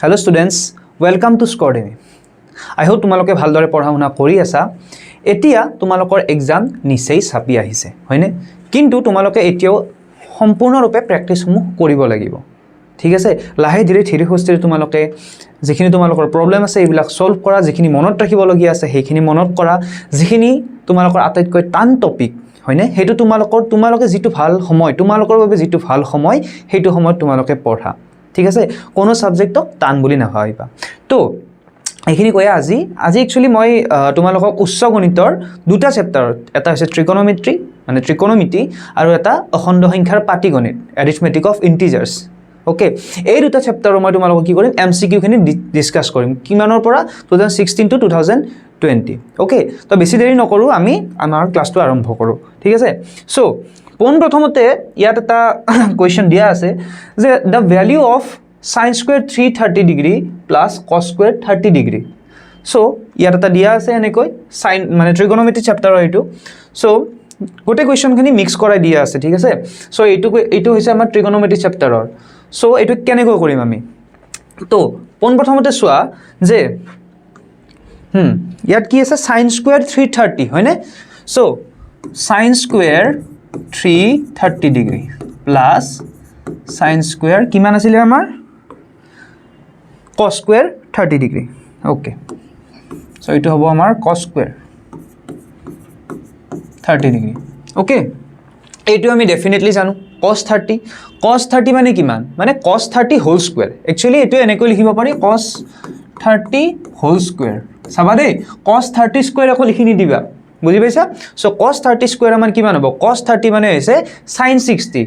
Hello students, welcome to Scordemy. I hope তোমালোকে ভালদৰে পঢ়া শুনা কৰি আছা। এতিয়া তোমালোকৰ এক্সাম নিচেই চাপি আহিছে, হয়নে? কিন্তু তোমালোকে এতিয়াও সম্পূৰ্ণৰূপে প্ৰেক্টিছসমূহ কৰিব লাগিব। ঠিক আছে, লাহে ধীৰে ধীৰে সুস্থিৰে তোমালোকে যিখিনি তোমালোকৰ প্ৰবলেম আছে এইবিলাক সলভ কৰা, যিখিনি মনত ৰাখিবলগীয়া আছে সেইখিনি মনত কৰা, যিখিনি তোমালোকৰ আটাইতকৈ টান টপিক, হয়নে? হেতু তোমালোকে যিটো ভাল সময়, তোমালোকৰ বাবে যিটো ভাল সময় হেতু সময়ত তোমালোকে পঢ়া। ঠিক আছে, কোনো সাবজেক্টক টান বুলি নাভাবিবা। তো এইখিনি কৈ আজি একচুয়ালি মই তোমালোকক উচ্চ গণিতৰ দুটা চেপ্টাৰ, এটা হৈছে ট্ৰিকোনোমেট্ৰি মানে ত্ৰিকোণমিতি আৰু এটা অখণ্ড সংখ্যাৰ পাটিগণিত এৰিথমেটিক অফ ইন্টিজাৰ্স। ওকে, এই দুটা চেপ্টাৰৰ মই তোমালোকক কি কৰিম এমসিকিউ খিনি ডিসকাস কৰিম কিমানৰ পৰা 2016 টু 2020। ওকে, তো বেছি দেৰি নকৰো, আমি আমাৰ ক্লাছটো আৰম্ভ কৰো। ঠিক আছে, সো প্ৰথমতে ইয়াত এটা কোৱেশ্চন দিয়া আছে যে the value of sin square 330 degree plus cos square 30 degree. So ইয়াত এটা দিয়া আছে এনেকৈ sin মানে ট্ৰিকোনোমেট্ৰি চেপ্টাৰৰ এইটো। সো গোটেই কোৱেশ্চনখিনি মিক্স কৰাই দিয়া আছে। ঠিক আছে, সো এইটো হৈছে আমাৰ ট্ৰিকোনোমেট্ৰি চেপ্টাৰৰ। সো এইটো কেনেকৈ কৰিম আমি? তো প্ৰথমতে চোৱা যে ইয়াত কি আছে sin square 330 হয়নে? So sin square 330 degree plus sin square কিমান আছিল আমাৰ cos square 30 degree. Okay, so it hobo amar cos square 30 degree. Okay, এইটো আমি ডেফিনেটলি জানো cos 30 মানে কিমান মানে cos 30 হোল স্কয়ার। একচুয়ালি এটো এনেকৈ লিখিব পাৰি cos 30 হোল স্কয়াৰ। চাবা দেই, cos 30 স্কয়াৰ আকৌ লিখি নিদিবা, বুজি পাইছা? সো cos 30 স্কয়াৰ আমাৰ কিমান হ'ব? cos 30 মানে হৈছে sin 60,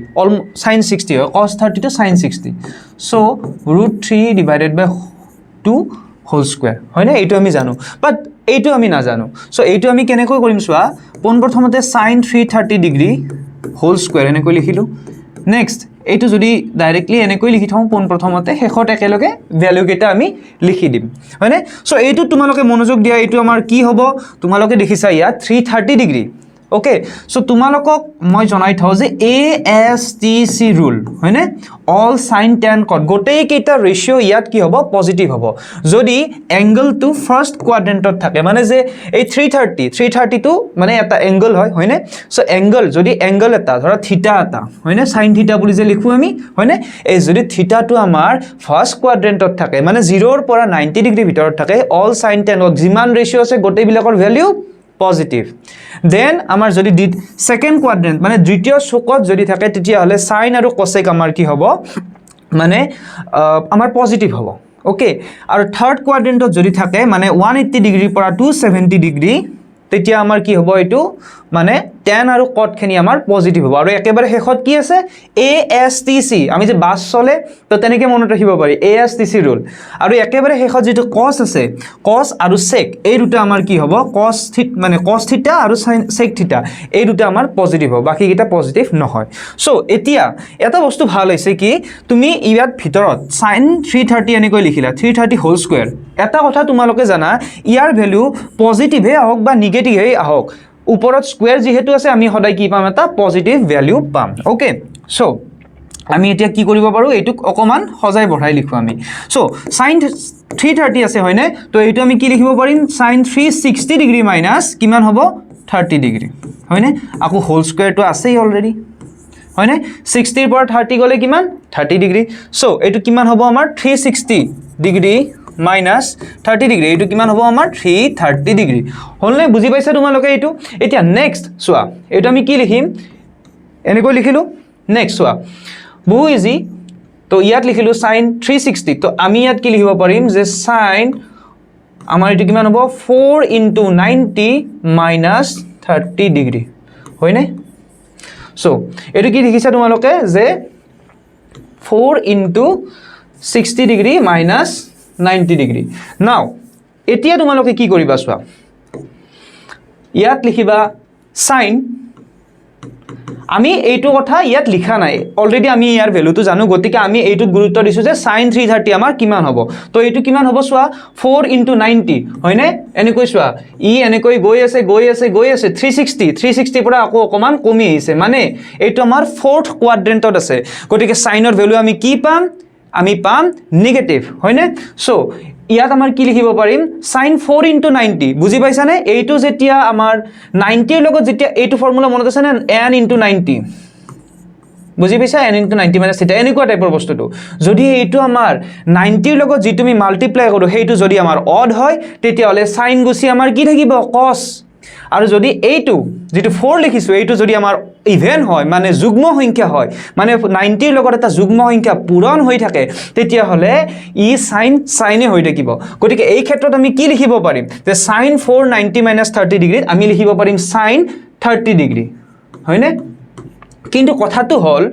sin 60 হয়, cos 30 to sin 60। So √3 divided by 2 whole square, হয় না? এইটো আমি জানো, বাট এইটো আমি না জানো। সো এইটো আমি কেনেকৈ কৰিম চোৱা, প্ৰথমতে sin 330 ডিগ্ৰী হোল স্কয়াৰ এনেকৈ লিখিলো। নেক্সট এইটো যদি ডাইৰেক্টলি এনেকৈ লিখি থওঁ প্ৰথমতে, শেষত একেলগে ভ্যালু কেইটা আমি লিখি দিম, হয়নে? সো এইটো তোমালোকে মনোযোগ দিয়া, এইটো আমাৰ কি হ'ব তোমালোকে দেখিছা ইয়াত 330 ডিগ্ৰী। ওকে, সো তোমালোকক মই জনাই থওঁ যে ASTC ৰুল, হয়নে? অল সাইন tan cot গোটেই কেইটা ৰেশিও ইয়াত কি হ'ব পজিটিভ হ'ব যদি এংগল টু ফার্স্ট কোয়াড্ৰেন্টত থাকে। মানে যে এই 330 টো মানে এটা এংগল হয়, হয়নে? সো এংগল যদি এংগল এটা ধৰা থিটা এটা, হয়নে? সাইন থিটা বুলি যে লিখো আমি, হয়নে? এই যদি থিটাটো আমাৰ ফাৰ্স্ট কোয়াড্ৰেন্টত থাকে মানে 0 ৰ পৰা 90 ডিগ্ৰী ভিতৰত থাকে, অল সাইন tan cot যিমান ৰেশিও আছে গোটেই বিলাকৰ ভ্যালু পজিটিভ। দেন আমাৰ যদি সেকেন্ড কোয়াড্ৰেন্ট মানে দ্বিতীয় চুকত যদি থাকে তেতিয়া হলে সাইন আৰু কোসেক আমাৰ কি হ'ব মানে আমাৰ পজিটিভ হ'ব। ওকে, আৰু থাৰ্ড কোয়াড্ৰেন্টত যদি থাকে মানে 180 ডিগ্ৰীৰ পৰা 270 ডিগ্ৰী, তেতিয়া আমাৰ কি হ'ব এইটো মানে tan আৰু cot খিনি আমাৰ পজিটিভ হ'ব। আৰু একেবাৰে শেষত কি আছে ASTC, আমি যে বাস চলে তো তেনেকে মনত ৰাখিব পাৰি ASTC ৰুল। আৰু একেবাৰে শেষত যেটো cos আছে, cos আৰু sec এই দুটা আমাৰ কি হ'ব cos মানে cos থিটা আৰু sec থিটা এই দুটা আমাৰ পজিটিভ হ'ব, বাকি কিটা পজিটিভ নহয়। সো এতিয়া এটা বস্তু ভাল হৈছে কি তুমি ইয়াত ভিতৰত sin 330 এনেকৈ লিখিলা 330 হোল স্কয়াৰ। এটা কথা তোমালোকে জানা ইয়াৰ ভ্যালু পজিটিভে আহক বা নিগেটিভে আহক, উপৰত স্কয়ার যেহেতু আছে আমি সদায় কি পাম এটা পজিটিভ ভ্যালু পাম। ওকে, সো আমি এতিয়া কি কৰিব পাৰো এইটুক অকমান সজাই বঢ়াই লিখো আমি। সো sin 330 আছে হয়নে? তো এইটো আমি কি লিখিব পাৰিম sin 360 ডিগ্ৰী মাইনাস কিমান হ'ব 30 ডিগ্ৰী, হয়নে? আকৌ হোল স্কয়াৰটো আছেই অলৰেডি, হয়নে? 60 ৰ পৰা 30 গলে কিমান 30 ডিগ্ৰী। সো এইটো কিমান হ'ব আমাৰ 360 ডিগ্ৰী মাইনাস 30 ডিগ্ৰী, এইটো কিমান হ'ব আমাৰ 330 ডিগ্ৰী। হলনে? বুজি পাইছা তোমালোকে এইটো? এতিয়া নেক্সট চোৱা, এইটো আমি কি লিখিম এনেকৈ লিখিলো। নেক্সট চোৱা বহু ইজি, তো ইয়াত লিখিলো sin 360, তো আমি ইয়াত কি লিখিব পাৰিম যে sin আমাৰ এইটো কিমান হ'ব 4 into 90 minus 30 ডিগ্ৰী, হয়নে? সো এইটো কি লিখিছা তোমালোকে যে 4 into 60 ডিগ্ৰী minus 90 ডিগ্ৰী। নাও এতিয়া তোমালোকে কি কৰিবা চোৱা, ইয়াত লিখিবা sin, আমি এইটো কথা ইয়াত লিখা নাই অলৰেডি, আমি ইয়াৰ ভ্যালুটো জানো, গতিকে আমি এইটোত গুৰুত্ব দিছো যে sin 330 আমাৰ কিমান হ'ব। তো এইটো কিমান হ'ব চোৱা 4 into 90, হয়নে? এনেকৈ চোৱা ই এনেকৈ গৈ আছে 360 পৰা আকৌ অকমান কমি আহিছে, মানে এইটো আমাৰ ফোৰ্থ কোয়াড্ৰেন্টত আছে, গতিকে সাইনৰ ভ্যালু আমি কি পাম আমি পাম নিগেটিভ হয়নে সো ইয়াত আমাৰ কি লিখিব পাৰিম sin 4 into 90 বুজি পাইছানে এইটো যেতিয়া আমাৰ 90 এৰ লগত যেতিয়া এইটো ফৰ্মুলা মনত আছে না n into 90 বুজি পাইছা n into 90 মানে সেটা এনেকুৱা টাইপৰ বস্তুটো যদি এইটো আমাৰ 90 এৰ লগত যি তুমি মাল্টিপ্লাই কৰো হেইটো যদি আমাৰ অড হয় তেতিয়া হলে sin গুছি আমাৰ কি থাকিব cos আৰু যদি এইটো যেটো 4 লিখিছো এইটো যদি আমাৰ ইভেন হয় মানে যুগ্ম সংখ্যা হয় মানে 90 এৰ লগত এটা যুগ্ম সংখ্যা পূৰণ হৈ থাকে তেতিয়া হলে ই sin হৈ থাকিব গতিকে এই ক্ষেত্ৰত আমি কি লিখিব পাৰিম যে sin 4 90 - 30 ডিগ্ৰী আমি লিখিব পাৰিম sin 30 ডিগ্ৰী হয়নে কিন্তু কথাটো হল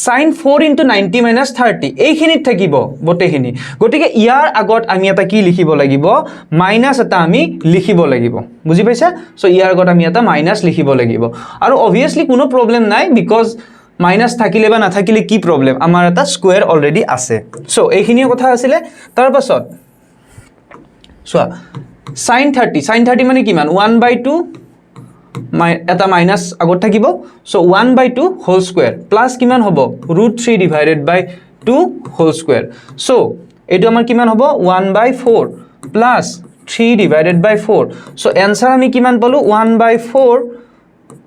sin 4 into 90 - 30 এইখিনিত থাকিব বটেখিনি গতিকে ইয়াৰ আগত আমি এটা কি লিখিব লাগিব মাইনাস এটা আমি লিখিব লাগিব বুজি পাইছা সো ইয়াৰ আগত আমি এটা মাইনাস লিখিব লাগিব আৰু obviously কোনো প্ৰবলেম নাই বিকজ মাইনাস থাকিলে বা নাথাকিলে কি প্ৰবলেম আমাৰ এটা স্কয়াৰ অলৰেডি আছে সো এইখিনিৰ কথা আছিল তাৰ পাছত সো sin 30 মানে কিমান 1/2 এটা মাইনাস আগত থাকিব সো 1/2 হোল স্কয়ার প্লাস কিমান হ'ব √3 ডিভাইডেড বাই 2 হোল স্কয়ার সো এটো আমাৰ কিমান হ'ব 1/4 প্লাস 3 ডিভাইডেড বাই 4 সো आंसर আমি কিমান পালো 1/4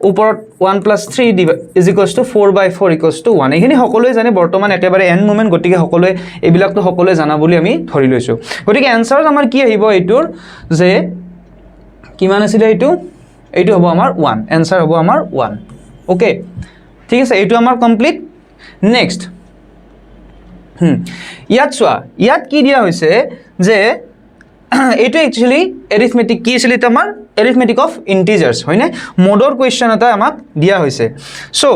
ওপৰত 1 plus 3 is equals to 4/4 equals to 1 এখিনি সকলোৱে জানে বৰ্তমান একেবাৰে n মোমেন্ট গতিকে সকলোৱে এবিলাকটো সকলোৱে জানা বুলি আমি ধৰি লৈছো গতিকে आंसर আমাৰ কি আহিব এইটোৰ যে কিমান আছিল এইটো হ'ব আমাৰ 1 आंसर হ'ব আমাৰ 1 ওকে ঠিক আছে এইটো আমাৰ কমপ্লিট নেক্সট ইয়াত চোৱা ইয়াত কি দিয়া হৈছে যে এইটো একচুয়ালি এৰিথমেটিক কি আছিল এটা আমাৰ এৰিথমেটিক অফ ইন্টিজাৰ্স হয়নে মডৰ কোৱেশ্চন এটা আমাক দিয়া হৈছে সো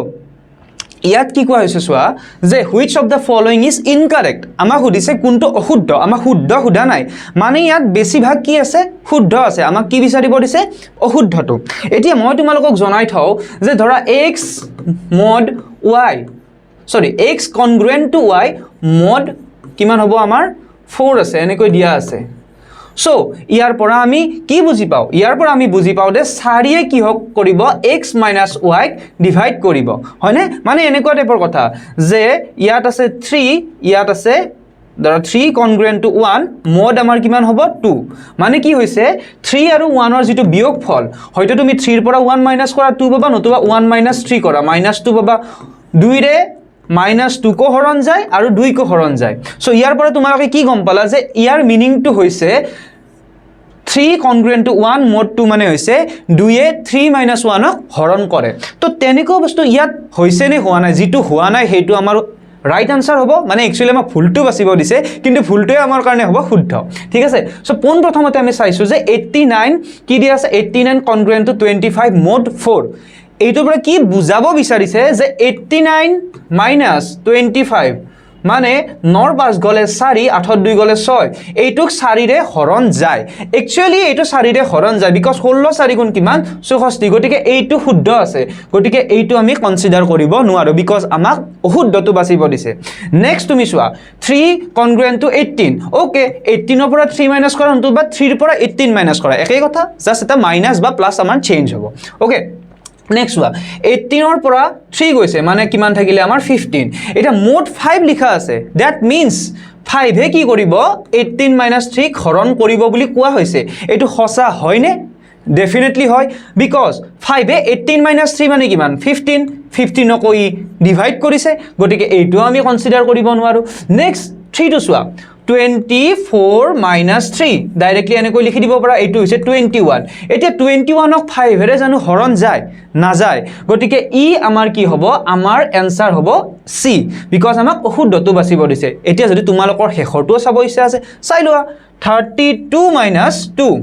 ইয়াত কি কোৱা হৈছে চোৱা যে which of the following is incorrect আমাক সুধিছে কোনটো অশুদ্ধ আমাক শুদ্ধ সুধা নাই মানে ইয়াত বেছিভাগ কি আছে শুদ্ধ আছে আমাক কি বিচাৰিব দিছে অশুদ্ধটো এতিয়া মই তোমালোকক জনাই থও যে ধৰা x mod y সৰি x congruent to y mod কিমান হ'ব আমাৰ 4 আছে এনেকৈ দিয়া আছে সো ইয়াৰ পৰা আমি কি বুজি পাও ইয়াৰ পৰা আমি বুজি পাও যে 4 এ কি হক কৰিব x - y ডিভাইড কৰিব হয়নে মানে এনেকুৱা টাইপৰ কথা যে ইয়াত আছে 3 ইয়াত আছে ধৰা 3 congruent to 1 mod আমাৰ কিমান হ'ব 2 মানে কি হৈছে 3 আৰু 1 ৰ যেটো বিয়োগফল হয়তো তুমি 3 ৰ পৰা 1 মাইনাস কৰা 2 পাবা নতুবা 1 - 3 কৰা -2 পাবা 2 ৰে -2 কো হৰণ যায় আৰু 2 কো হৰণ যায় সো ইয়াৰ পৰা তোমালোকে কি গম পালা যে ইয়াৰ মিনিংটো হৈছে 3 congruent to 1 mod 2 মানে হৈছে 2 এ 3 - 1 ক হৰণ কৰে তো তেনেকুৱা বস্তু ইয়াত হৈছে নে হোৱা নাই যেটো হোৱা নাই হেতু আমাৰ ৰাইট आंसर হ'ব মানে একচুয়ালি আমাৰ ভুলটো বাছিব দিছে কিন্তু ভুলটোই আমাৰ কাৰণে হ'ব শুদ্ধ ঠিক আছে সো পোন প্ৰথমতে আমি চাইছো যে 89 কি দিয়া আছে 89 congruent to 25 mod 4 এইটোৰ পৰা কি বুজাব বিচাৰিছে যে 89 - 25 মানে 9 5 গলে 4 8 2 গলে 6 এইটোক 4 ৰে হৰণ যায় একচুয়ালি এইটো 4 ৰে হৰণ যায় বিকজ 16 4 গুণ কিমান 64 গটিকে এইটো শুদ্ধ আছে গটিকে এইটো আমি কনসিডাৰ কৰিব নোৱাৰো বিকজ আমাক অশুদ্ধটো বাছিব দিছে নেক্সট তুমি চোৱা 3 congruent to 18 ওকে 18 ৰ পৰা 3 মাইনাস কৰা নতুবা 3 ৰ পৰা 18 মাইনাস কৰা একেই কথা জাস্ট এটা মাইনাস বা প্লাস আমাৰ চেঞ্জ হ'ব ওকে নেক্সট ওয়া 18 ৰ পৰা 3 গৈছে মানে কিমান থাকিলে আমাৰ 15 এটা মোড 5 লিখা আছে দ্যাট মিন্স 5 হে কি কৰিব 18 - 3 হৰণ কৰিব বুলি কোৱা হৈছে এটো সঁচা হয়নে ডেফিনেটলি হয় বিকজ 5 হে 18 - 3 মানে কিমান 15 নকৈ ডিভাইড কৰিছে গটিকে এইটো আমি কনসিডাৰ কৰিব নোৱাৰো নেক্সট 3 টু চোৱা 24 - 3 ডাইৰেক্টলি এনেকৈ লিখি দিব পৰা এইটো হৈছে 21 এতিয়া 21 ক 5 এৰে জানো হৰণ যায় না যায় গটিকে ই আমাৰ কি হ'ব আমাৰ आंसर হ'ব সি বিকজ আমাক অশুদ্ধটো বাছিব দিছে এতিয়া যদি তোমালোকৰ হেখৰটো চাব ইচ্ছা আছে চাই লোৱা 32 - 2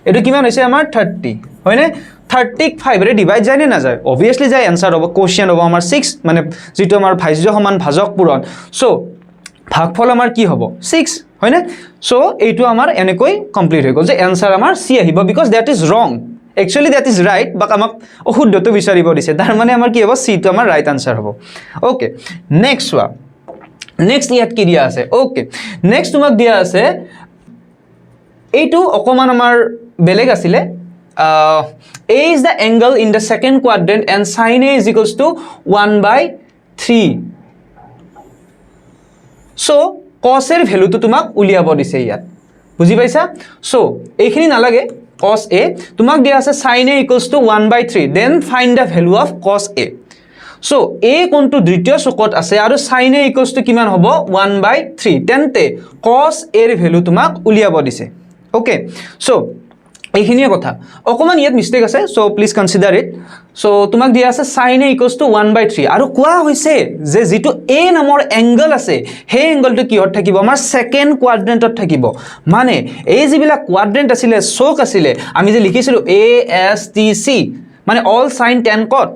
এটো কিমান হৈছে আমাৰ 30 হয়নে 30 ক 5 ৰে ডিভাইড যায় নে না যায় obviously যায় आंसर হ'ব কোশ্চেন হ'ব আমাৰ 6 মানে যেটো আমাৰ ভাজ্য সমান ভাজক পূৰণ সো ভাগফল আমাৰ কি হ'ব 6 হয়নে সো এইটো আমাৰ এনেকৈ কমপ্লিট হৈ গল যে आंसर আমাৰ সি আহিব বিকজ দ্যাট ইজ ৰং actually that is right but আমাক অশুদ্ধটো বিচাৰিব দিছে তাৰ মানে আমাৰ কি হ'ব সি টো আমাৰ ৰাইট आंसर হ'ব ওকে নেক্সট ওয়া নেক্সট ইয়াত কি দিয়া আছে ওকে নেক্সট তোমাক দিয়া আছে এইটো অকমান আমাৰ বেলেগ আছিলে a is the angle in the second quadrant and sin a is equals to 1/3 so cos এর ভ্যালুটো তোমাক উলিয়াব দিছে ইয়াত বুজি পাইছা সো এইখিনি নালাগে cos a তোমাক দিয়া আছে sin a equals to 1/3 then find the value of cos a so a কোনটো দ্বিতীয় চকত আছে আৰু sin a equals to কিমান হ'ব 1/3 তেন্তে cos a এর ভ্যালু তোমাক উলিয়াব দিছে ওকে সো এইখিনিয়ে কথা অকমান ইয়াত মিস্টেক আছে so please consider it so তোমাক দিয়া আছে sin a equals to 1/3 আৰু কোৱা হৈছে যে যেটো a নামৰ এংগল আছে হে এংগলটো কিহত থাকিব আমাৰ সেকেন্ড কোৱাড্ৰেন্টত থাকিব মানে এই যিবিলা কোৱাড্ৰেন্ট আছিল চক আছিল আমি যে লিখিছিলো a s t c মানে অল sin tan cot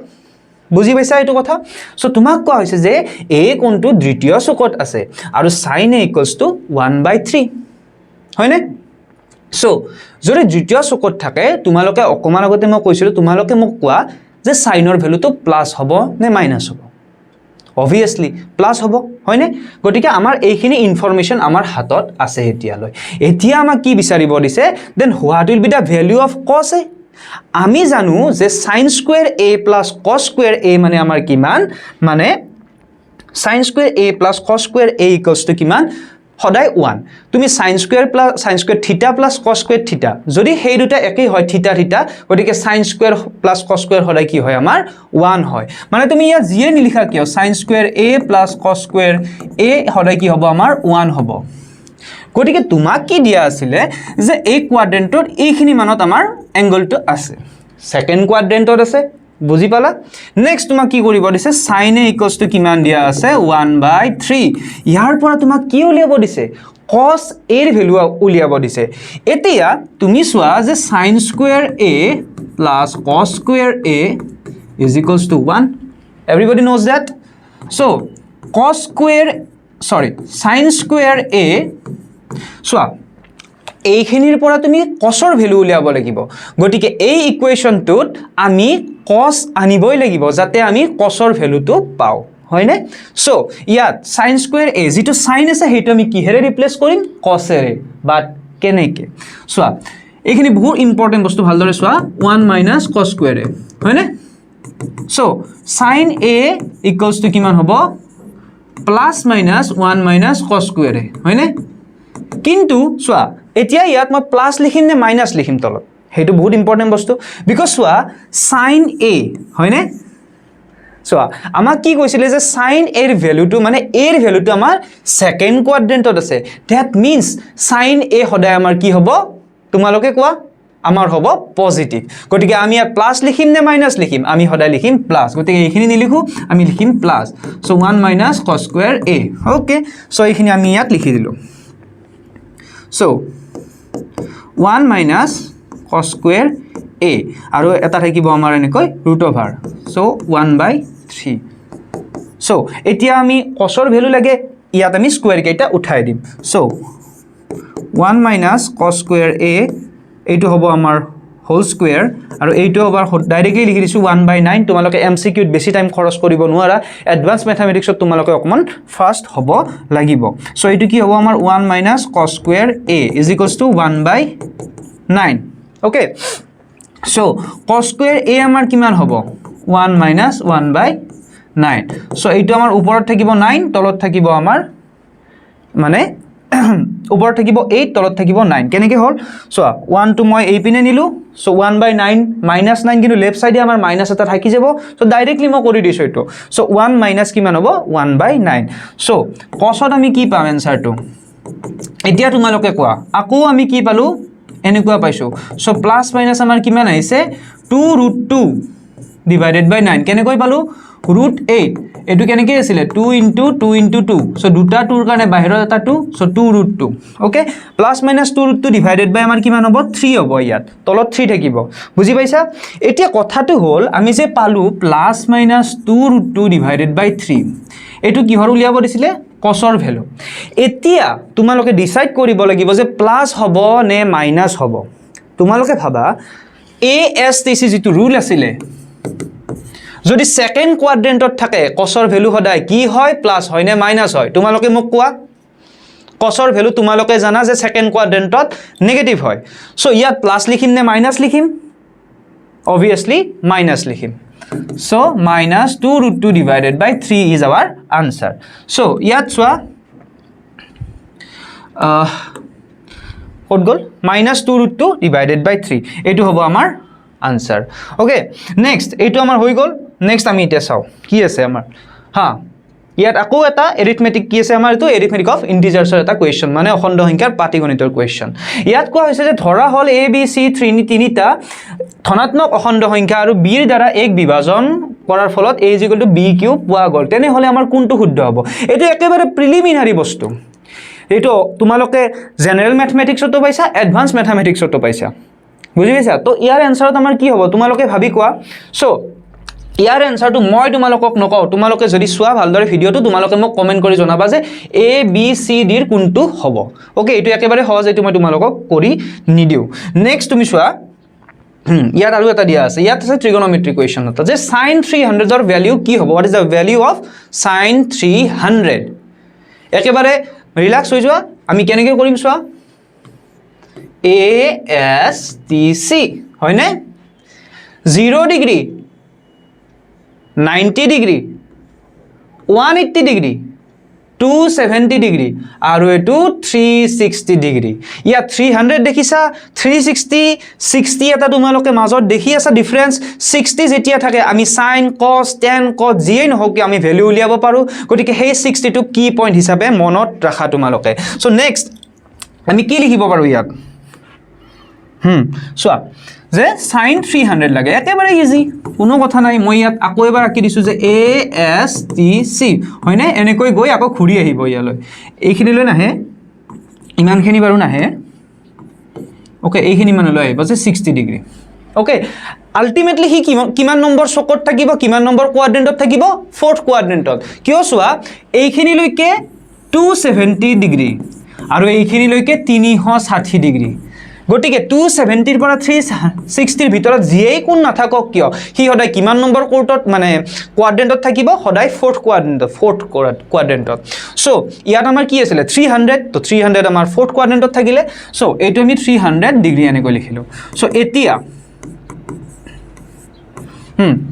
বুজি পাইছা এইটো কথা সো তোমাক কোৱা হৈছে যে a কোনটো দ্বিতীয় চকত আছে আৰু sin a equals to 1/3 হয়নে সো যদি দ্বিতীয় চকত থাকে তোমালোকে অকমান আগতে মই কৈছিলো তোমালোকে মোক কোৱা যে সাইনৰ ভ্যালুটো প্লাস হ'ব নে মাইনাস হ'ব obviously প্লাস হ'ব হয়নে গটিকে আমাৰ এইখিনি ইনফৰমেশন আমাৰ হাতত আছে এতিয়ালৈ এতিয়া আমাক কি বিচাৰিব দিছে then what will be the value of cos a আমি জানো যে sin square a plus cos square a মানে আমাৰ কিমান মানে sin square a plus cos square a equals to কিমান সদায় 1 তুমি sin square theta plus cos square theta যদি সেই দুটা একই হয় theta theta গটিকে sin square plus cos square সদায় কি হয় আমাৰ 1 হয় মানে তুমি ইয়া জিয়ে নিলিখা কিয় sin square a plus cos square a সদায় কি হ'ব আমাৰ 1 হ'ব গটিকে তোমাক কি দিয়া আছিল যে এই কোৱাড্ৰেন্টৰ এইখিনি মানত আমাৰ এংগলটো আছে সেকেন্ড কোৱাড্ৰেন্টত আছে বুজি পালা নেক্সট তোমাক কি কৰিব দিছে sin a equals to কিমান দিয়া আছে 1/3 ইয়াৰ পৰা তোমাক কি উলিয়াব দিছে cos a এৰ ভ্যালু উলিয়াব দিছে এতিয়া তুমি সোৱা যে sin square a plus cos square a is equals to 1 everybody knows that so sin square a সোৱা এইখিনিৰ পৰা তুমি cosৰ ভ্যালু উলিয়াব লাগিব গটিকে এই ইকুৱেশনটোত আমি cos আনিবই লাগিব যাতে আমি cosৰ ভ্যালুটো পাও হয়নে সো ইয়াত sin square a যেটো sin আছে হেটো আমি কিহেৰে ৰিপ্লেস কৰিম cos এৰে বাট কেনেকে সোৱা এইখিনি বহুত ইম্পৰ্টেন্ট বস্তু ভালদৰে সোৱা 1 - cos square a হয়নে so sin a equals to কিমান হ'ব plus minus 1 - cos square a হয়নে কিন্তু সোৱা এতিয়া ইয়াত মই প্লাস লিখিম নে মাইনাস লিখিম তলত হেতু বহুত ইম্পৰ্টেন্ট বস্তু বিকজ সোৱা sin a হয়নে সোৱা আমাক কি কৈছিলে যে sin a এৰ ভ্যালুটো মানে a এৰ ভ্যালুটো আমাৰ সেকেন্ড কোৱাড্ৰেন্টত আছে দ্যাট মিন্স sin a সদায় আমাৰ কি হ'ব তোমালোকে কোৱা আমাৰ হ'ব পজিটিভ গটিকে আমি ইয়াত প্লাস লিখিম নে মাইনাস লিখিম আমি সদায় লিখিম প্লাস গটিকে এইখিনি নিলিখো আমি লিখিম plus so 1 - cos square a okay so এইখিনি আমি ইয়াত লিখি দিলো so 1 - cos square a আৰু এটা থাকিব আমাৰ এনেকৈ √/, so 1/3 so এতিয়া আমি cosৰ ভ্যালু লাগে ইয়াত আমি স্কয়াৰ কেইটা উঠাই দিম so 1 - cos square a এইটো হ'ব আমাৰ হোল স্কয়াৰ আৰু এইটো আবাৰ ডাইৰেক্টলি লিখি দিছো 1/9 তোমালোকে এমসিকিউত বেছি টাইম খৰচ কৰিব নোৱাৰা এডভান্স ম্যাথমেটিক্সত তোমালোকে অকমান ফাস্ট হ'ব লাগিব সো এইটো কি হ'ব আমাৰ 1 - cos square a is equals to 1/9 okay so cos square a আমাৰ কিমান হ'ব 1 - 1/9 সো এইটো আমাৰ ওপৰত থাকিব 9 তলত থাকিব আমাৰ মানে ওপৰত থাকিব 8 তলত থাকিব 9 কেনেকৈ হল সো 1 টো মই এই পিনে নিলো সো 1/9 -9 কিন্তু লেফট সাইডে আমাৰ মাইনাস এটা থাকি যাব সো ডাইৰেক্টলি মই কৰি দিছো এটো সো 1 - কিমান হ'ব 1/9 সো cosত আমি কি পাম এনসাৰটো এতিয়া তোমালোকে কোৱা আকৌ আমি কি পালো এনেকুৱা পাইছো সো প্লাস মাইনাস আমাৰ কিমান আহিছে 2√2 divided by 9 কেনেকৈ পালো √8 এটো কেনেকৈ আছিল 2 * 2 * 2 সো দুটা 2 ৰ কাৰণে বাহিৰত এটা 2 so 2√2 okay plus minus 2√2 divided by আমাৰ কিমান হ'ব 3 হ'ব ইয়াত তলত 3 থাকিব বুজি পাইছা এতিয়া কথাটো হ'ল আমি যে পালো প্লাস মাইনাস 2√2 ডিভাইডেড বাই 3 এটো কিহৰ উলিয়াব দিছিলে cosৰ ভ্যালু এতিয়া তোমালোকে ডিসাইড কৰিব লাগিব যে প্লাস হ'ব নে মাইনাস হ'ব তোমালোকে ভাবা ASTC যেটো ৰুল আছিল যদি সেকেন্ড কোৱাড্ৰেন্টত থাকে cosৰ ভ্যালু সদায় কি হয় প্লাস হয় নে মাইনাস হয় তোমালোকে মোক কোৱা cosৰ ভ্যালু তোমালোকে জানা যে সেকেন্ড কোৱাড্ৰেন্টত নেগেটিভ হয় সো ইয়াত প্লাস লিখিম নে মাইনাস লিখিম obviously মাইনাস লিখিম so -2√2 divided by 3 is our answer so ইয়াত সোৱা ক'ত গ'ল -2√2 ডিভাইডেড বাই 3 এইটো হ'ব আমাৰ আনসাৰ ওকে নেক্সট এইটো আমাৰ হৈ গ'ল নেক্সট আমি এটা চাও কি আছে আমাৰ হা ইয়াত আকৌ এটা এৰিথমেটিক কি আছে আমাৰ এটো এৰিথমেটিক অফ ইন্টিজাৰ্ছৰ এটা কোৱেশ্চন মানে অখণ্ড সংখ্যাৰ পাটিগণিতৰ কোৱেশ্চন ইয়াত কোৱা হৈছে যে ধৰা হল a b c তিনিটা ধনাত্মক অখণ্ড সংখ্যা আৰু b ৰ দ্বাৰা এক বিভাজন কৰাৰ ফলত a = b³ পোৱা গ'ল তেনে হলে আমাৰ কোনটো শুদ্ধ হ'ব এটো একেবাৰে প্ৰিলিমিনাৰী বস্তু এইটো তোমালোকে জেনাৰেল ম্যাথমেটিক্সতো পাইছা এডভান্স ম্যাথমেটিক্সতো পাইছা বুজি পাইছা তো ইয়াৰ এনসাৰত আমাৰ কি হ'ব তোমালোকে ভাবি কোৱা সো ইয়াৰ এনসাৰটো মই তোমালোকক নকও তোমালোকে যদি চোৱা ভালদৰে ভিডিওটো তোমালোকে মোক কমেন্ট কৰি জনাবা যে a b c d ৰ কোনটো হ'ব ওকে এটো একেবাৰে সহজ এটো মই তোমালোকক কৰি নিদিও নেক্সট তুমি চোৱা ইয়াত আৰু এটা দিয়া আছে ইয়াত আছে ট্ৰিগোনোমেট্ৰি কোৱেশ্চন এটা যে sin 300 ৰ ভ্যালু কি হ'ব what is the value of sin 300 একেবাৰে ৰিল্যাক্স হৈ যোৱা আমি কেনেকৈ কৰিম চোৱা a s t c হয়নে 0 ডিগ্ৰী 90 ডিগ্ৰী 180 ডিগ্ৰী 270 ডিগ্ৰী আৰু এটো 360 ডিগ্ৰী ইয়া 300 দেখিছা 360 60 এটা তোমালোকে মাজত দেখি আছে ডিফাৰেন্স 60 যেতিয়া থাকে আমি sin cos tan cos জিয়ে নহক আমি ভ্যালু উলিয়াব পাৰো গতিকে সেই 60 টো কি পইণ্ট হিচাপে মনত ৰাখা তোমালোকে সো নেক্সট আমি কি লিখিব পাৰো ইয়াত চোৱা যে sin 300 লাগে একেবাৰে ইজি কোনো কথা নাই মই ইয়াত আকৌ এবাৰ আকি দিছো যে a s t c হয়নে এনেকৈ গৈ আকৌ ঘূৰি আহিব ইয়ালৈ এইখিনি লৈ নাহে ইমানখিনি বাৰু নাহে ওকে এইখিনি মানলৈ আহিব যে 60 ডিগ্ৰী ওকে আলটিমেটলি হি কিমান নম্বৰ চকত থাকিব কিমান নম্বৰ কোৱাড্ৰেন্টত থাকিব ফোৰ্থ কোৱাড্ৰেন্টত কিয় চোৱা এইখিনি লৈকে 270 ডিগ্ৰী আৰু এইখিনি লৈকে 360 ডিগ্ৰী গটিকে 270 ৰ পৰা 360 ৰ ভিতৰত জিয়ে কোন নাথাকক কিয় হি হদাই কিমান নম্বৰ কোৰ্টত মানে কোৱাড্ৰেন্টত থাকিব হদাই ফোৰ্থ কোৱাড্ৰেন্টত সো ইয়াত আমাৰ কি আছিল 300 তো 300 আমাৰ ফোৰ্থ কোৱাড্ৰেন্টত থাকিলে সো এইটো আমি 300 ডিগ্ৰী এনেকৈ লিখিলো সো এতিয়া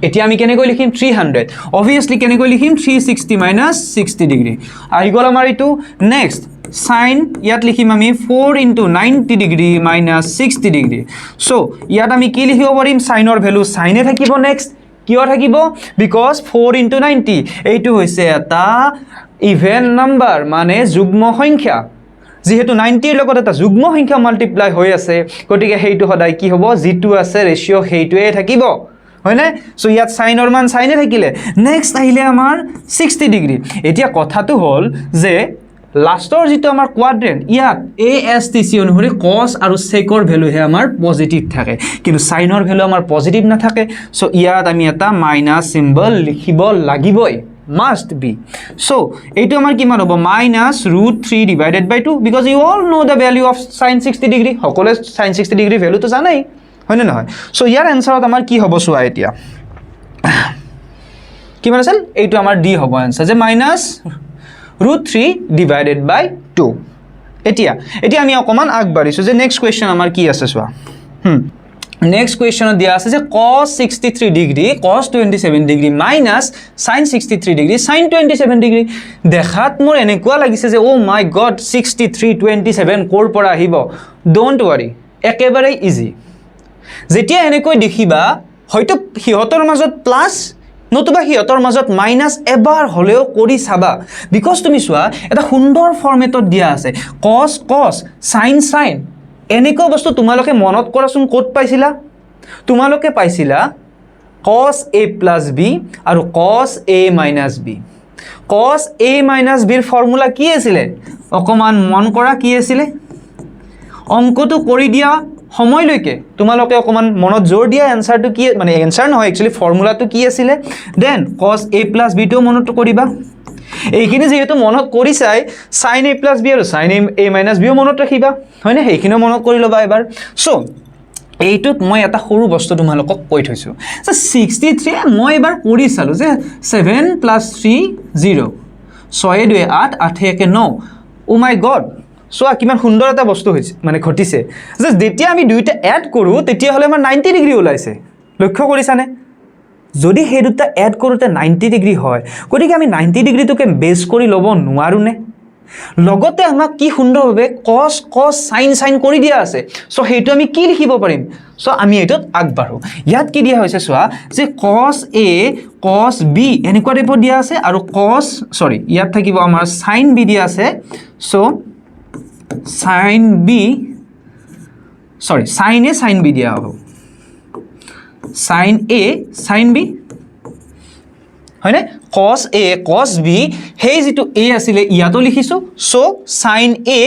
এতিয়া আমি কেনেকৈ লিখিম 300 obviously কেনেকৈ লিখিম 360 - 60 ডিগ্ৰী আহি গল আমাৰ ইটো নেক্সট sin ইয়াত লিখিম আমি 4 * 90 ডিগ্ৰী - 60 ডিগ্ৰী সো ইয়াত আমি কি লিখিব পাৰিম সাইনৰ ভ্যালু সাইনে থাকিব নেক্সট কিয় থাকিব বিকজ 4 * 90 এইটো হৈছে এটা ইভেন নাম্বাৰ মানে যুগ্ম সংখ্যা যেহেতু 90 ৰ লগত এটা যুগ্ম সংখ্যা মাল্টিপ্লাই হৈ আছে গতিকে হেইটো সদায় কি হ'ব যেটো আছে ৰেশিও হেইটোৱে থাকিব হয়নে সো ইয়াত সাইনৰ মান সাইনে থাকিলে নেক্সট আহিলে আমাৰ 60 ডিগ্ৰী এতিয়া কথাটো হল যে লাষ্টৰ যেটো আমাৰ কোৱাড্ৰেন্ট ইয়াত a s t c অনুসৰি cos আৰু sec ৰ ভ্যালু হে আমাৰ পজিটিভ থাকে কিন্তু সাইনৰ ভ্যালু আমাৰ পজিটিভ না থাকে সো ইয়াত আমি এটা মাইনাস সিম্বল লিখিব লাগিবই must be so এইটো আমাৰ কিমান হ'ব -√3 divided by 2 because you all know the value of sin 60 degree সকলে sin 60 degree ভ্যালু তো জানাই হয়নে নহয় সো ইয়াৰ এনসাৰত আমাৰ কি হ'ব চোৱা এতিয়া কিমান আছিল এইটো আমাৰ d হ'ব এনসাৰ যে -√3 divided by 2 এতিয়া আমি অকমান আগবাঢ়িছো যে নেক্সট কোৱেশ্চন আমাৰ কি আছে চোৱা নেক্সট কোৱেশ্চনত দিয়া আছে যে cos 63 degree cos 27 degree minus sin 63 degree sin 27 degree দেখাত মোৰ এনেকুৱা লাগিছে যে ও মাই গড 63 27 কোৰ পৰা আহিব ডোন্ট ওয়াৰি একেবাৰে ইজি যেতিয়া এনেকৈ দেখিবা হয়তো হিহতৰ মাজত প্লাস নতুবা হিহতৰ মাজত মাইনাস এবাৰ হলেও কৰি চাবা বিকজ তুমি চোৱা এটা সুন্দৰ ফৰমেটত দিয়া আছে cos cos sin sin এনেকুৱা বস্তু তোমালোকে মনত কৰাচোন ক'ত পাইছিলা তোমালোকে পাইছিলা cos a plus b আৰু cos a minus b cos a minus b ৰ ফৰ্মুলা কি আছিল অকমান মন কৰা কি আছিল অংকটো কৰি দিয়া সময়লৈকে তোমালোকে অকমান মনত জোৰ দিয়া এনসাৰটো কি মানে এনসাৰ নহয় একচুয়ালি ফৰ্মুলাটো কি আছিল then cos a plus b টো মনত কৰিবা এইখিনি যেহেতু মনত কৰি চাই sin a plus b আৰু sin a minus b মনত ৰাখিবা হয়নে সেইখিনি মনত কৰি লবা এবাৰ সো এইটোত মই এটা সৰু বস্তু তোমালোকক কৈ থৈছো সো 63 মই এবাৰ কৰি চালো যে 7 + 3 0 6 2 8 8 1 9 ও মাই গড সো কিমান সুন্দৰ এটা বস্তু হৈছে মানে ঘটিছে যে যেতিয়া আমি দুইটা এড কৰো তেতিয়া হলে আমাৰ 90 ডিগ্ৰী ওলাইছে লক্ষ্য কৰিছানে যদি হে দুটা এড কৰোতে 90 ডিগ্ৰী হয় গতিকে আমি 90 ডিগ্ৰীটোকে বেস কৰি লব নোৱাৰো নে লগতে আমাক কি সুন্দৰভাৱে cos cos sin কৰি দিয়া আছে সো হেইটো আমি কি লিখিব পাৰিম সো আমি এটোত আগবাঢ়ো ইয়াত কি দিয়া হৈছে সোৱা যে cos a cos b এনেকুৱা টাইপৰ দিয়া আছে আৰু ইয়াত থাকিব আমাৰ sin b দিয়া আছে so sin a sin b দিয়া হ'ব sin a sin b হয়নে cos a cos b হেই যেটো a আছিলে ইয়াতো লিখিছো so sin a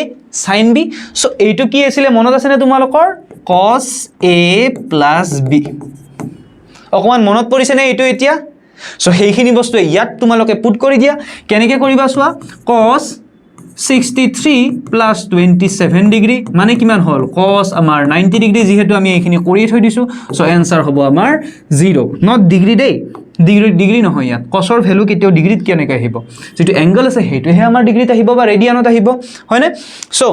sin b so এইটো কি আছিলে মনত আছে নে তোমালোকৰ cos a plus b অকমান মনত পৰিছে নে এইটো এতিয়া সো হেইখিনি বস্তু ইয়াত তোমালোকে পুট কৰি দিয়া কেনেকৈ কৰিবা সোৱা cos 63 plus 27 degree মানে কিমান হল cos আমাৰ 90 degree যেহেতু আমি এইখিনি কৰি থৈ দিছো সো आंसर হ'ব আমাৰ 0 not degree দেই ডিগ্ৰী নহয় ইয়াত cosৰ ভ্যালু কেতিয়াও ডিগ্ৰীত কেনেকৈ আহিব যেটো এংগল আছে হেইটোহে আমাৰ ডিগ্ৰীত আহিব বা ৰেডিয়ানত আহিব হয়নে সো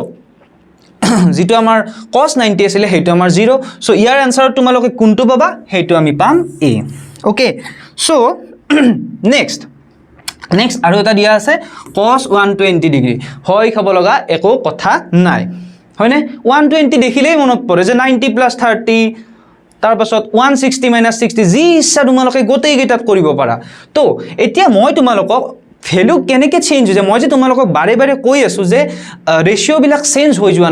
যেটো আমাৰ cos 90 আছিল হেইটো আমাৰ 0 সো ইয়াৰ आंसर তোমালোকে কোনটো পাবা হেইটো আমি পাম a ওকে সো নেক্সট আৰু এটা দিয়া আছে cos 120 ডিগ্ৰী হয় খাব লগা একো কথা নাই হয়নে 120 দেখিলেই মনত পৰে যে 90 plus 30 তাৰ পাছত 160 minus 60 জি ইচ্ছা তোমালোকে গোটেই গেটাত কৰিব পাৰা তো এতিয়া মই তোমালোকক ভ্যালু কেনেকৈ চেঞ্জ হৈ যায় মই যে তোমালোকক বাৰে বাৰে কৈ আছো যে ৰেশিও বিলাক চেঞ্জ হৈ যোৱা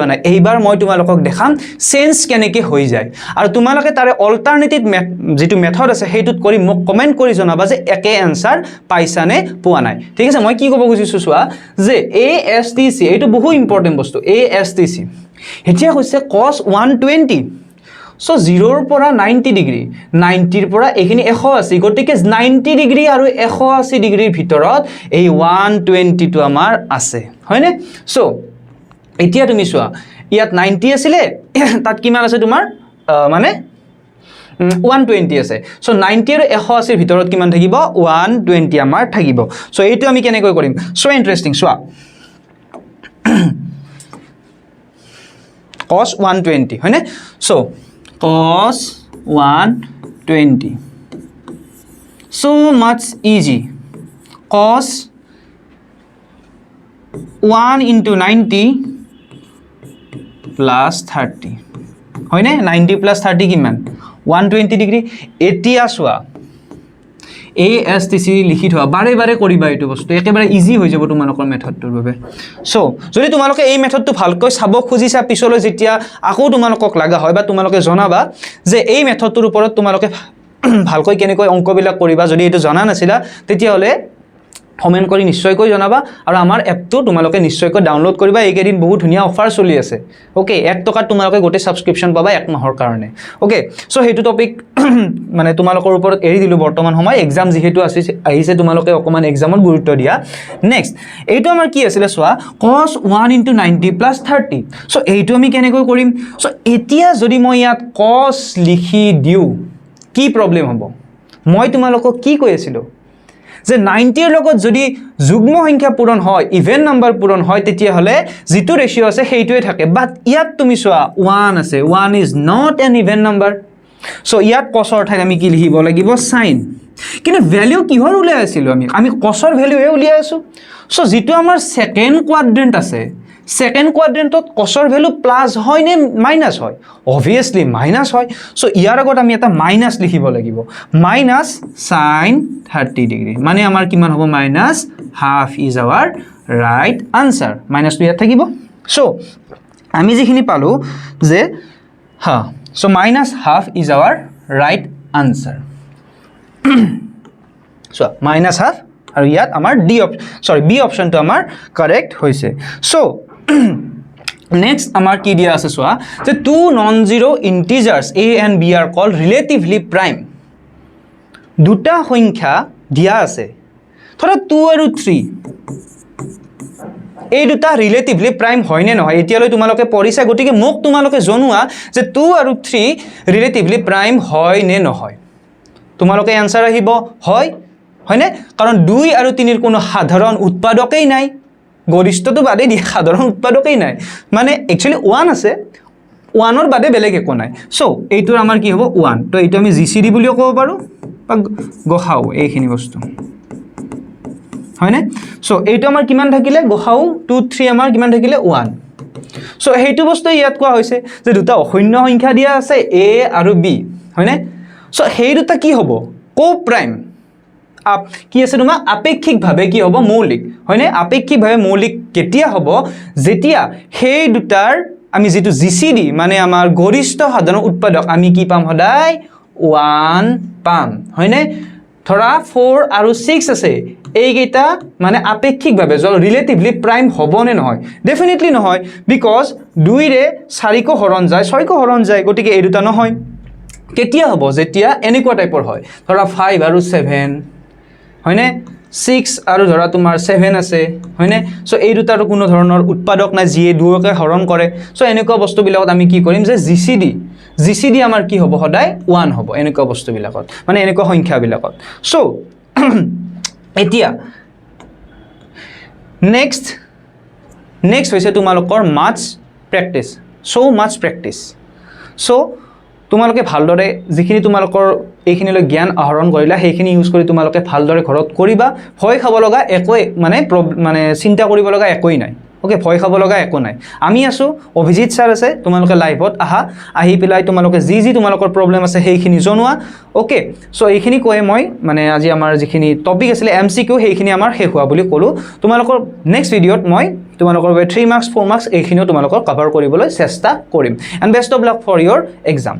নাই এইবাৰ মই তোমালোকক দেখাম চেঞ্জ কেনেকৈ হৈ যায় আৰু তোমালোকে তাৰে অল্টাৰনেটিভ যেটো মেথড আছে হেইটোত কৰি মোক কমেন্ট কৰি জনাবা যে একে आंसर পাইছা নে পোৱা নাই ঠিক আছে মই কি ক'ব খুজিছো সোৱা যে ASTC এইটো বহু ইম্পৰ্টেন্ট বস্তু ASTC এতিয়া হৈছে cos 120 সো 0 ৰ পৰা 90 ডিগ্ৰী 90 ৰ পৰা এখিনি 180 গটিকে 90 ডিগ্ৰী আৰু 180 ডিগ্ৰীৰ ভিতৰত এই 120 টো আমাৰ আছে হয়নে সো এতিয়া তুমি সোৱা ইয়াত 90 আছিল তাত কিমান আছে তোমাৰ মানে 120 আছে সো 90 আৰু 180 ৰ ভিতৰত কিমান থাকিব 120 আমাৰ থাকিব সো এইটো আমি কেনেকৈ কৰিম সো ইন্টাৰেষ্টিং সোৱা cos 120 হয়নে so cos 120 so much easy cos 1 into 90 plus 30 হয়নে 90 plus 30 কিমান 120 ডিগ্ৰী এতিয়া সোৱা ASTC লিখি থোৱা বাৰে বাৰে কৰিবা এইটো বস্তু একেবাৰে ইজি হৈ যাব তোমালোকৰ মেথডটোৰ বাবে সো যদি তোমালোকে এই মেথডটো ভালকৈ চাব খুজিছা পিছলৈ যেতিয়া আকৌ তোমালোকক লাগা হয় বা তোমালোকে জনাবা যে এই মেথডটোৰ ওপৰত তোমালোকে ভালকৈ কেনেকৈ অংকবিলাক কৰিবা যদি এটো জনা নাছিলা তেতিয়া হলে কমেন্ট কৰি নিশ্চয়কৈ জনাবা আৰু আমাৰ এপটো তোমালোকে নিশ্চয়কৈ ডাউনলোড কৰিবা এইকেদিন বহুত ধুনিয়া অফাৰ চলি আছে ওকে 1 টকা তোমালোকে গোটে সাবস্ক্ৰিপচন পাবা 1 মাহৰ কাৰণে ওকে সো হেতু টপিক মানে তোমালোকৰ ওপৰত এৰি দিলো বৰ্তমান সময় এক্সাম যেহেতু আহিছে তোমালোকে অকমান এক্সামত গুৰুত্ব দিয়া নেক্সট এইটো আমাৰ কি আছিল সোৱা cos 1 into 90 plus 30 সো এইটো আমি কেনেকৈ কৰিম সো এতিয়া যদি মই ইয়াত cos লিখি দিও কি প্ৰবলেম হ'ব মই তোমালোকক কি কৈ আছিল যে 90 ৰ লগত যদি যুগ্ম সংখ্যা পূৰণ হয় ইভেন নাম্বাৰ পূৰণ হয় তেতিয়া হলে যেটো ৰেশিও আছে হেইটোৱে থাকে বাট ইয়াত তুমি সোৱা 1 আছে 1 is not an even number so ইয়াত cosৰ ঠাইত আমি কি লিখিব লাগিব sin কিন্তু ভ্যালু কিহৰ উলাই আছিল আমি cosৰ ভ্যালুৱে উলিয়াই আছো সো যেটো আমাৰ সেকেন্ড কোৱাড্ৰেন্ট আছে সেকেন্ড কোৱাড্ৰেন্টত cosৰ ভ্যালু প্লাস হয় নে মাইনাস হয় obviously মাইনাস হয় সো ইয়াৰ আগত আমি এটা মাইনাস লিখিব লাগিব মাইনাস sin 30 ডিগ্ৰী মানে আমাৰ কিমান হ'ব minus half is our right answer minus টো ইয়াত থাকিব সো আমি যিখিনি পালো যে হা so minus half is our right answer so minus half আৰু ইয়াত আমাৰ বি অপশনটো আমাৰ কারেক্ট হৈছে so next amar ki dia ase soa যে two non-zero integers a and b are called relatively prime দুটা সংখ্যা দিয়া আছে ধৰা 2 আৰু 3 এই দুটা ৰিলেটিভলি প্ৰাইম হয় নে নহয় এতিয়ালৈ তোমালোকে পঢ়িছা গটিকে মোক তোমালোকে জনোৱা যে 2 আৰু 3 ৰিলেটিভলি প্ৰাইম হয় নে নহয় তোমালোকে आंसर আহিব হয় হয়নে কাৰণ 2 আৰু 3 এৰ কোনো সাধাৰণ উৎপাদকেই নাই গৰিষ্ঠটো বাদে দি সাধাৰণ উৎপাদকেই নাই মানে একচুয়ালি 1 আছে 1 ৰ বাদে বেলেগ একো নাই সো এইটোৰ আমাৰ কি হ'ব 1 তো এইটো আমি জিসিডি বুলিও ক'ব পাৰো বা গখাও এইখিনি বস্তু হয়নে সো এইটো আমাৰ কিমান থাকিলে গহাও 2 3 আমাৰ কিমান থাকিলে 1 সো হেইটো বস্তু ইয়াত কোৱা হৈছে যে দুটা অশূন্য সংখ্যা দিয়া আছে a আৰু b হয়নে সো হেই দুটা কি হ'ব কো প্ৰাইম কি আছে তোমাৰ আপেক্ষিকভাৱে কি হ'ব মৌলিক হয়নে আপেক্ষিকভাৱে মৌলিক কেতিয়া হ'ব যেতিয়া সেই দুটাৰ আমি যেটো জিসিডি মানে আমাৰ গৰিষ্ঠ সাধাৰণ উৎপাদক আমি কি পাম সদায় 1 পাম হয়নে ধৰা 4 আৰু 6 আছে এইকেইটা মানে আপেক্ষিকভাৱে জল ৰিলেটিভলি প্ৰাইম হ'ব নে নহয় ডেফিনেটলি নহয় বিকজ 2 ৰে 4 কো হৰণ যায় 6 কো হৰণ যায় গতিকে এই দুটা নহয় কেতিয়া হ'ব যেতিয়া এনেকুৱা টাইপৰ হয় ধৰা 5 আৰু 7 হয়নে 6 আৰু ধৰা তোমাৰ 7 আছে হয়নে সো এই দুটাৰ কোনো ধৰণৰ উৎপাদক নাই যিয়ে দুয়োকে হৰণ কৰে সো এনেকুৱা বস্তু বিলাকত আমি কি কৰিম যে জিসিডি আমাৰ কি হ'ব সদায় 1 হ'ব এনেকুৱা বস্তু বিলাকত মানে এনেকুৱা সংখ্যা বিলাকত সো এতিয়া নেক্সট হৈছে তোমালোকৰ maths practice so much practice so তোমালোকে ভালদৰে যিখিনি তোমালোকৰ এইখিনিলৈ জ্ঞান আহৰণ কৰিলা সেইখিনি ইউজ কৰি তোমালোকে ভালদৰে ঘৰত কৰিবা ভয় খাব লগা একো মানে চিন্তা কৰিব লগা একোই নাই ওকে ভয় খাব লগা একো নাই আমি আছো অভিজিত স্যাৰ আছে তোমালোকে লাইভত আহি পেলাই তোমালোকে যি তোমালোকৰ প্ৰবলেম আছে সেইখিনি জনোৱা ওকে সো এইখিনি কৈ মই মানে আজি আমাৰ যিখিনি টপিক আছিল এমসিকিউ সেইখিনি আমাৰ শেষ হোৱা বুলি ক'লো তোমালোকৰ নেক্সট ভিডিঅত মই তোমালোকৰ 3 মাৰ্কস 4 মাৰ্কস এইখিনিও তোমালোকৰ কভাৰ কৰিবলৈ চেষ্টা কৰিম and best of luck for your exam